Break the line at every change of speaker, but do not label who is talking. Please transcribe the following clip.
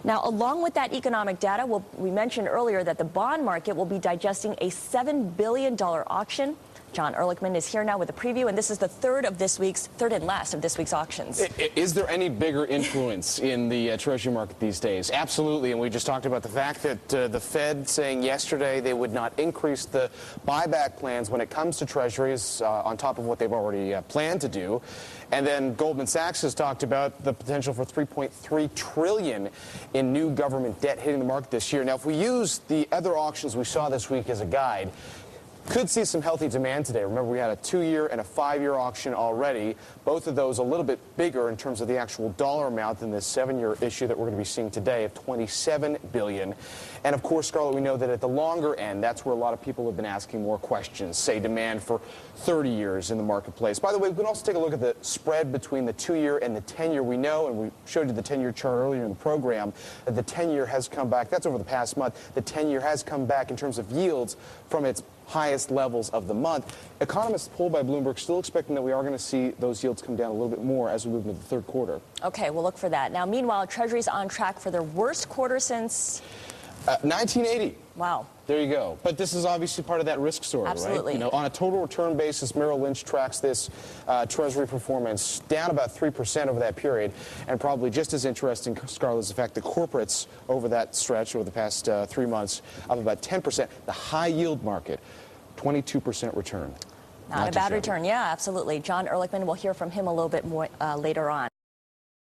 Now, along with that economic data, we mentioned earlier that the bond market will be digesting a $7 billion auction. John Ehrlichman is here now with a preview, and this is the third and last of this week's auctions.
Is there any bigger influence in the Treasury market these days? Absolutely, and we just talked about the fact that the Fed saying yesterday they would not increase the buyback plans when it comes to Treasuries on top of what they've already planned to do. And then Goldman Sachs has talked about the potential for $3.3 trillion in new government debt hitting the market this year. Now, if we use the other auctions we saw this week as a guide, could see some healthy demand today. Remember, we had a 2-year and a 5-year auction already. Both of those a little bit bigger in terms of the actual dollar amount than this 7-year issue that we're going to be seeing today of $27 billion. And of course, Scarlett, we know that at the longer end, that's where a lot of people have been asking more questions, say demand for 30 years in the marketplace. By the way, we can also take a look at the spread between the 2-year and the 10-year. We know, and we showed you the 10-year chart earlier in the program, that the 10-year has come back. That's over the past month. The 10-year has come back in terms of yields from its highest levels of the month. Economists polled by Bloomberg still expecting that we are going to see those yields come down a little bit more as we move into the third quarter.
Okay, we'll look for that. Now, meanwhile, Treasury's on track for their worst quarter since
1980.
Wow.
There you go. But this is obviously part of that risk story,
Absolutely.
right? You know, on a total return basis, Merrill Lynch tracks this Treasury performance down about 3% over that period. And probably just as interesting, Scarlett, is the fact that corporates over that stretch, over the past 3 months, up about 10%. The high yield market, 22% return.
Not a bad return. Yeah, absolutely. John Ehrlichman, we'll hear from him a little bit more later on.